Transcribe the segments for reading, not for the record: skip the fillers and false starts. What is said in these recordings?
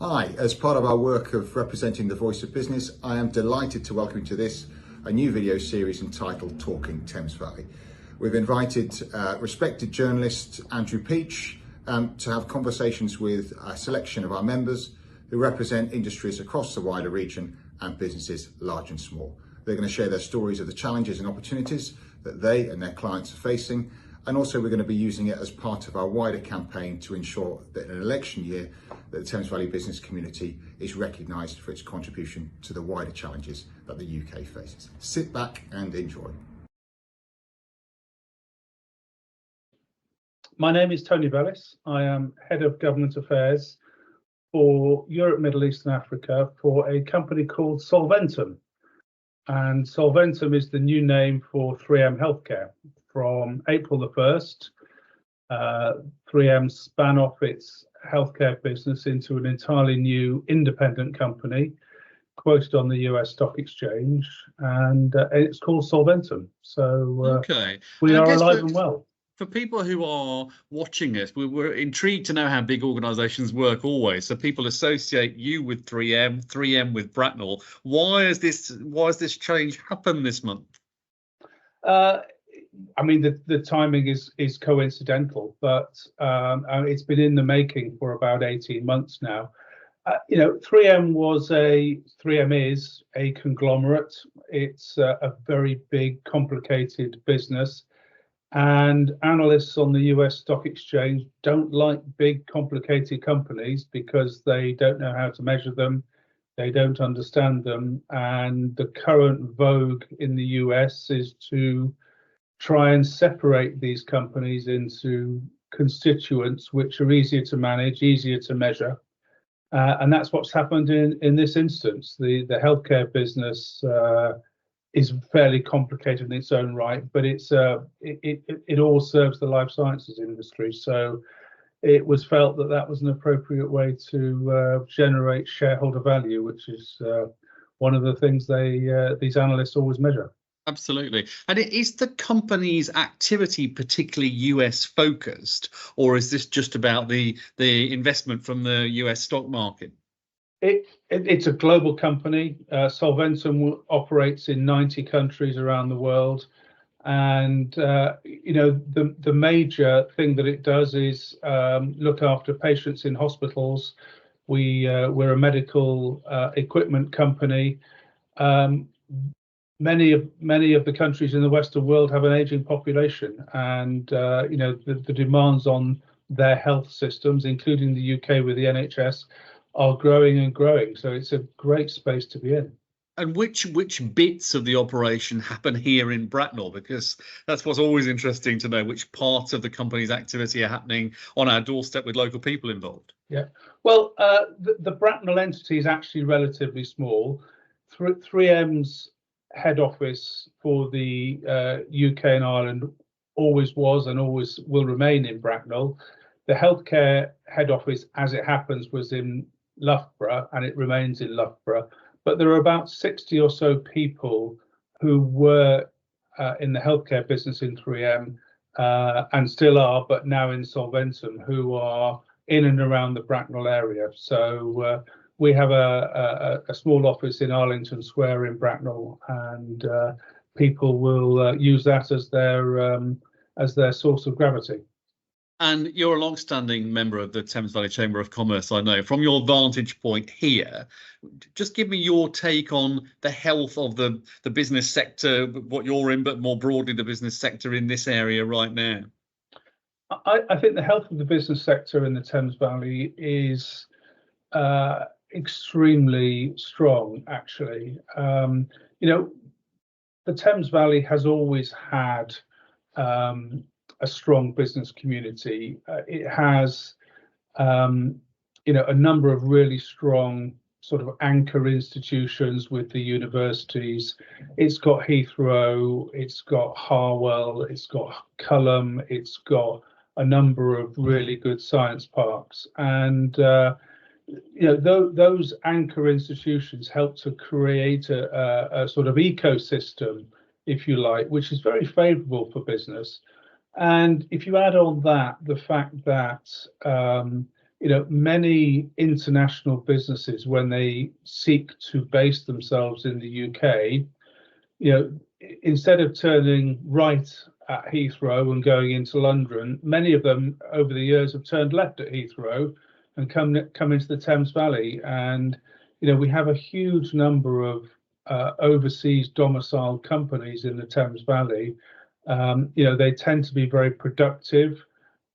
Hi, as part of our work of representing the voice of business, I am delighted to welcome you to this, a new video series entitled Talking Thames Valley. We've invited respected journalist Andrew Peach to have conversations with a selection of our members who represent industries across the wider region and businesses large and small. They're going to share their stories of the challenges and opportunities that they and their clients are facing. And also we're going to be using it as part of our wider campaign to ensure that in an election year that the Thames Valley business community is recognised for its contribution to the wider challenges that the UK faces. Sit back and enjoy. My name is Tony Bellis. I am Head of Government Affairs for Europe, Middle East and Africa for a company called Solventum. And Solventum is the new name for 3M Healthcare. From April the 1st, 3M span off its healthcare business into an entirely new independent company quoted on the US stock exchange, and it's called Solventum. So we are alive and well. For people who are watching us, we're intrigued to know how big organisations work always. So people associate you with 3M, 3M with Bracknell. Why has this change happened this month? I mean, the timing is coincidental, but it's been in the making for about 18 months now. 3M is a conglomerate. It's a very big, complicated business, and analysts on the US stock exchange don't like big, complicated companies because they don't know how to measure them. They don't understand them, and the current vogue in the US is to try and separate these companies into constituents which are easier to manage, easier to measure. And that's what's happened in this instance. The healthcare business is fairly complicated in its own right, but it all serves the life sciences industry. So it was felt that that was an appropriate way to generate shareholder value, which is one of the things these analysts always measure. Absolutely. And is the company's activity particularly US focused, or is this just about the investment from the US stock market? It's a global company. Solventum operates in 90 countries around the world. And, the major thing that it does is look after patients in hospitals. We're a medical equipment company. Many of the countries in the Western world have an aging population, and the demands on their health systems, including the UK with the NHS, are growing and growing. So it's a great space to be in. And which bits of the operation happen here in Bracknell? Because that's what's always interesting to know, which parts of the company's activity are happening on our doorstep with local people involved. Yeah, well, the Bracknell entity is actually relatively small. 3M's head office for the UK and Ireland always was and always will remain in Bracknell. The healthcare head office, as it happens, was in Loughborough, and it remains in Loughborough. But there are about 60 or so people who were in the healthcare business in 3M and still are, but now in Solventum, who are in and around the Bracknell area. So we have a small office in Arlington Square in Bracknell, and people will use that as their source of gravity. And you're a long-standing member of the Thames Valley Chamber of Commerce, I know. From your vantage point here, just give me your take on the health of the business sector, what you're in, but more broadly the business sector in this area right now. I think the health of the business sector in the Thames Valley is extremely strong, actually. The Thames Valley has always had a strong business community. It has, a number of really strong sort of anchor institutions with the universities. It's got Heathrow, it's got Harwell, it's got Culham, it's got a number of really good science parks. And those anchor institutions help to create a sort of ecosystem, if you like, which is very favourable for business. And if you add on that the fact that many international businesses, when they seek to base themselves in the UK, instead of turning right at Heathrow and going into London, many of them over the years have turned left at Heathrow and come into the Thames Valley. And we have a huge number of overseas domiciled companies in the Thames Valley. They tend to be very productive.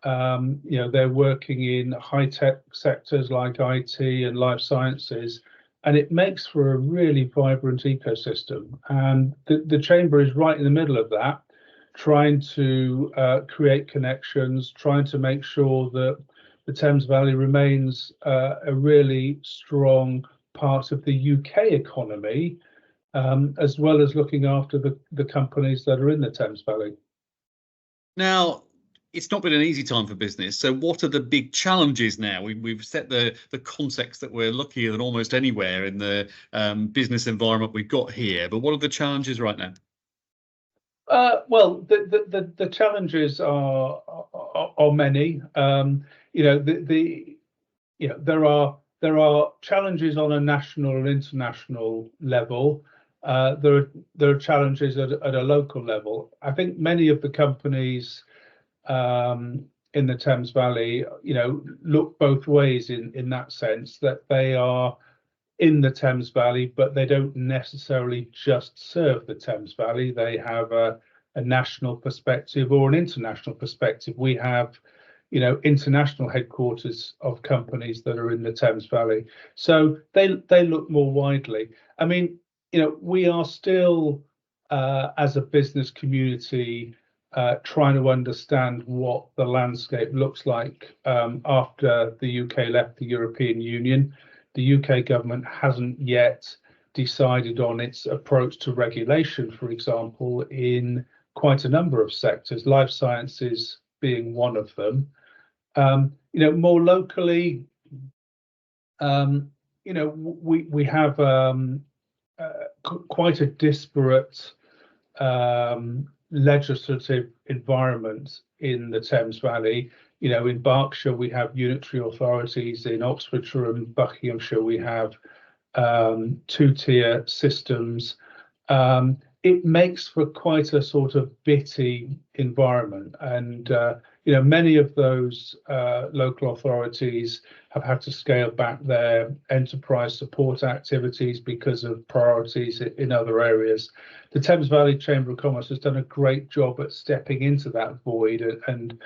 They're working in high-tech sectors like IT and life sciences, and it makes for a really vibrant ecosystem. And the Chamber is right in the middle of that, trying to create connections, trying to make sure that the Thames Valley remains a really strong part of the UK economy, as well as looking after the companies that are in the Thames Valley. Now, it's not been an easy time for business. So what are the big challenges now? We've set the context that we're luckier than almost anywhere in the business environment we've got here. But what are the challenges right now? Well, the challenges are many. There are challenges on a national and international level. There are challenges at a local level. I think many of the companies in the Thames Valley, look both ways in that sense, that they are in the Thames Valley, but they don't necessarily just serve the Thames Valley. They have a national perspective or an international perspective. We have, international headquarters of companies that are in the Thames Valley. So they look more widely. I mean, we are still, as a business community, trying to understand what the landscape looks like after the UK left the European Union. The UK government hasn't yet decided on its approach to regulation, for example, in quite a number of sectors, life sciences being one of them. More locally, we have quite a disparate legislative environment in the Thames Valley. In Berkshire, we have unitary authorities. In Oxfordshire and Buckinghamshire, we have two-tier systems. It makes for quite a sort of bitty environment. And, many of those local authorities have had to scale back their enterprise support activities because of priorities in other areas. The Thames Valley Chamber of Commerce has done a great job at stepping into that void and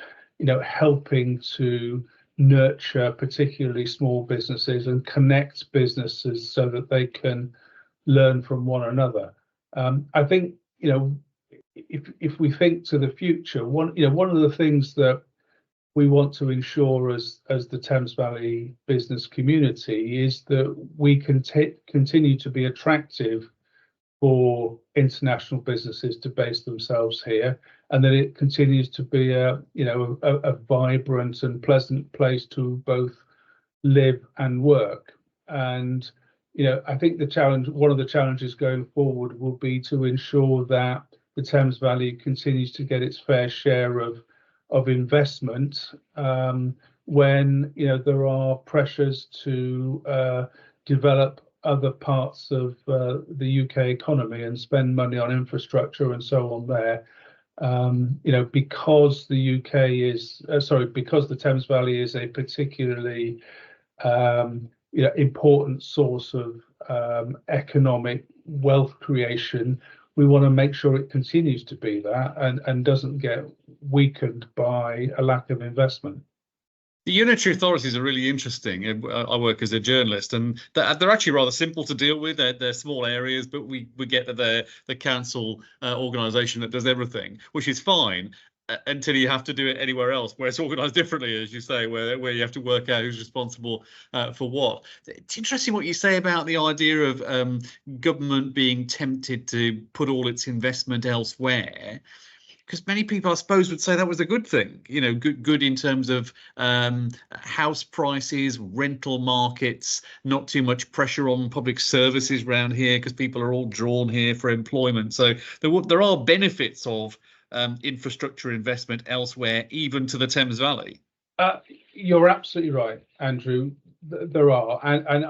helping to nurture particularly small businesses and connect businesses so that they can learn from one another. I think, if we think to the future, one of the things that we want to ensure as the Thames Valley business community is that we can continue to be attractive for international businesses to base themselves here, and that it continues to be a vibrant and pleasant place to both live and work. And I think one of the challenges going forward will be to ensure that the Thames Valley continues to get its fair share of investment when there are pressures to develop other parts of the UK economy and spend money on infrastructure and so on there. Because the because the Thames Valley is a particularly important source of economic wealth creation, we want to make sure it continues to be that and doesn't get weakened by a lack of investment. The unitary authorities are really interesting. I work as a journalist, and they're actually rather simple to deal with. They're small areas, but we get that they're the council organisation that does everything, which is fine until you have to do it anywhere else, where it's organised differently, as you say, where you have to work out who's responsible for what. It's interesting what you say about the idea of government being tempted to put all its investment elsewhere. Because many people, I suppose, would say that was a good thing, good in terms of house prices, rental markets, not too much pressure on public services around here because people are all drawn here for employment. So there are benefits of infrastructure investment elsewhere, even to the Thames Valley. You're absolutely right, Andrew. There are, and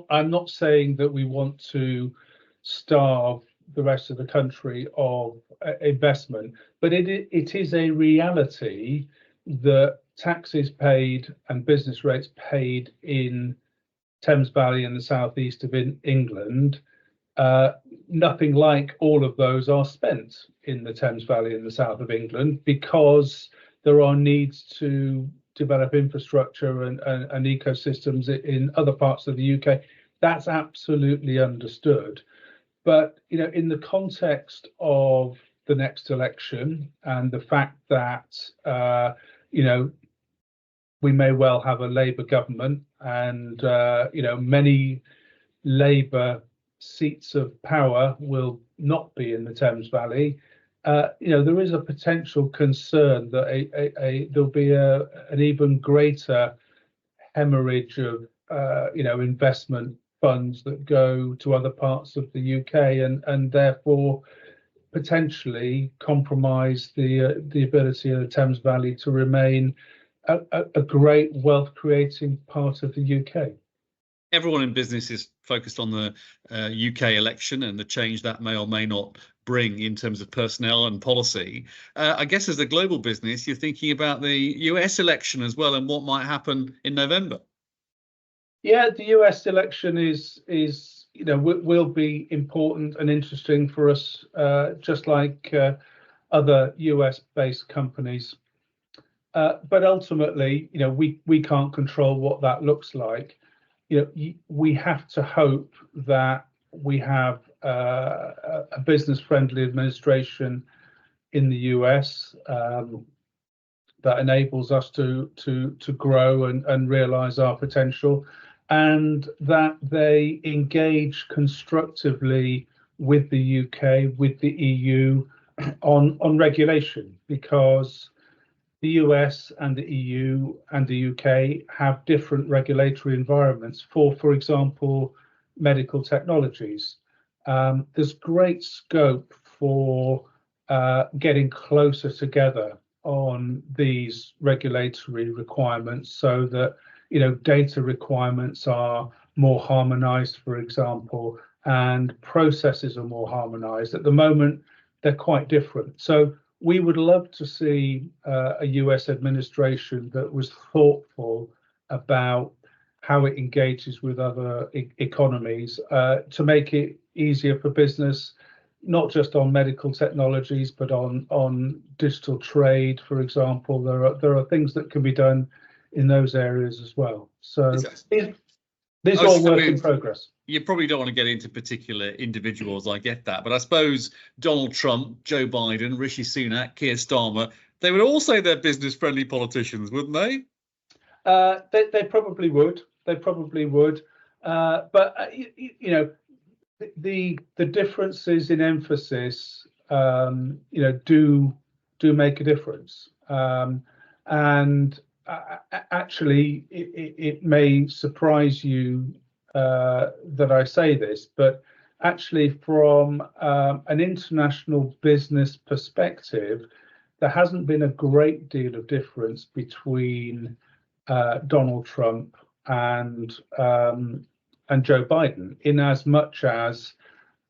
I'm not saying that we want to starve the rest of the country of investment, but it is a reality that taxes paid and business rates paid in Thames Valley and the southeast of England, nothing like all of those are spent in the Thames Valley in the south of England, because there are needs to develop infrastructure and ecosystems in other parts of the UK. That's absolutely understood. But in the context of the next election and the fact that we may well have a Labour government, and many Labour seats of power will not be in the Thames Valley. There is a potential concern that there'll be an even greater hemorrhage of investment funds that go to other parts of the UK, and therefore potentially compromise the ability of the Thames Valley to remain a great wealth creating part of the UK. Everyone in business is focused on the UK election and the change that may or may not bring in terms of personnel and policy. I guess as a global business, you're thinking about the US election as well and what might happen in November. Yeah, the US election will be important and interesting for us, just like other US-based companies. But ultimately, we can't control what that looks like. We have to hope that we have a business-friendly administration in the US that enables us to grow and realize our potential, and that they engage constructively with the UK, with the EU on regulation, because the US and the EU and the UK have different regulatory environments for example, medical technologies. There's great scope for getting closer together on these regulatory requirements, so that data requirements are more harmonized, for example, and processes are more harmonized. At the moment, they're quite different. So we would love to see a US administration that was thoughtful about how it engages with other economies to make it easier for business, not just on medical technologies, but on digital trade, for example. There are things that can be done in those areas as well. So this is all work in progress. You probably don't want to get into particular individuals, I get that, but I suppose Donald Trump, Joe Biden, Rishi Sunak, Keir Starmer, they would all say they're business-friendly politicians, wouldn't they? They probably would. They probably would. But the differences in emphasis, do make a difference. And actually, it may surprise you that I say this, but actually from an international business perspective, there hasn't been a great deal of difference between Donald Trump and Joe Biden, in as much as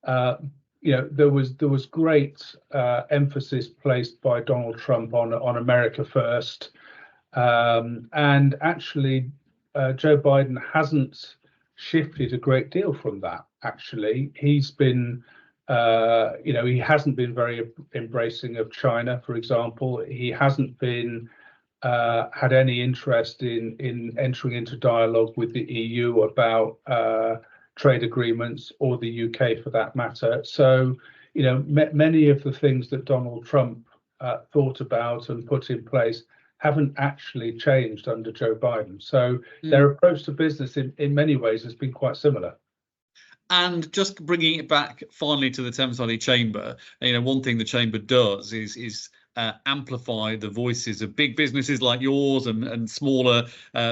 there was great emphasis placed by Donald Trump on America first, and actually Joe Biden hasn't shifted a great deal from that. Actually, he's been he hasn't been very embracing of China, for example. He hasn't been had any interest in entering into dialogue with the EU about trade agreements, or the UK for that matter. So many of the things that Donald Trump thought about and put in place haven't actually changed under Joe Biden. So their approach to business in many ways has been quite similar. And just bringing it back finally to the Thames Valley Chamber, one thing the Chamber does is amplify the voices of big businesses like yours and smaller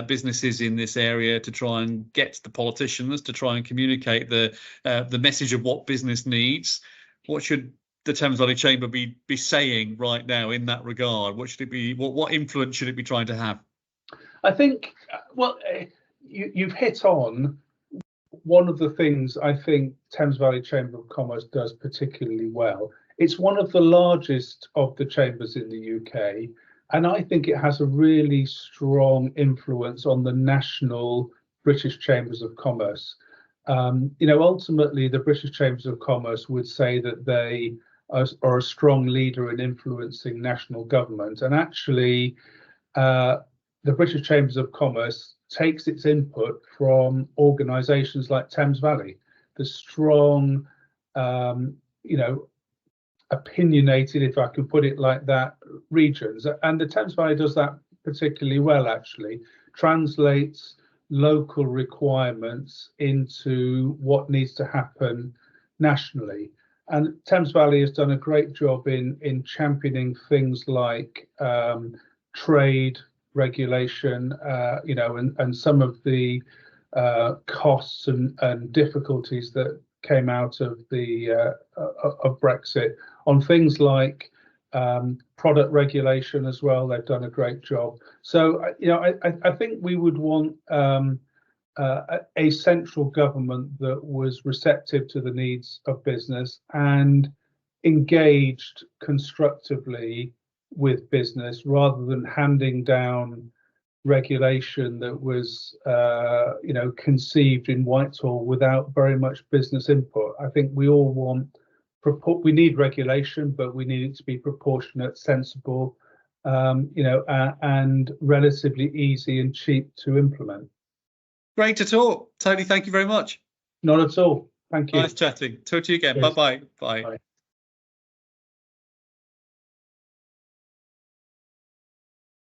businesses in this area, to try and get the politicians to try and communicate the message of what business needs. What should the Thames Valley Chamber be saying right now in that regard? What should it be? What influence should it be trying to have? I think, well, you've hit on one of the things I think Thames Valley Chamber of Commerce does particularly well. It's one of the largest of the chambers in the UK, and I think it has a really strong influence on the national British Chambers of Commerce. Ultimately, the British Chambers of Commerce would say that they are a strong leader in influencing national government, and actually, the British Chambers of Commerce takes its input from organisations like Thames Valley, the strong, opinionated, if I can put it like that, regions. And the Thames Valley does that particularly well, actually, translates local requirements into what needs to happen nationally. And Thames Valley has done a great job in championing things like trade regulation, and some of the costs and difficulties that came out of of Brexit on things like product regulation as well. They've done a great job. So I think we would want a central government that was receptive to the needs of business and engaged constructively with business, rather than handing down regulation that was conceived in Whitehall without very much business input. I think we all we need regulation, but we need it to be proportionate, sensible, and relatively easy and cheap to implement. Great to talk, Tony. Thank you very much. Not at all. Thank you. Nice chatting. Talk to you again. Yes. Bye-bye. Bye. Bye.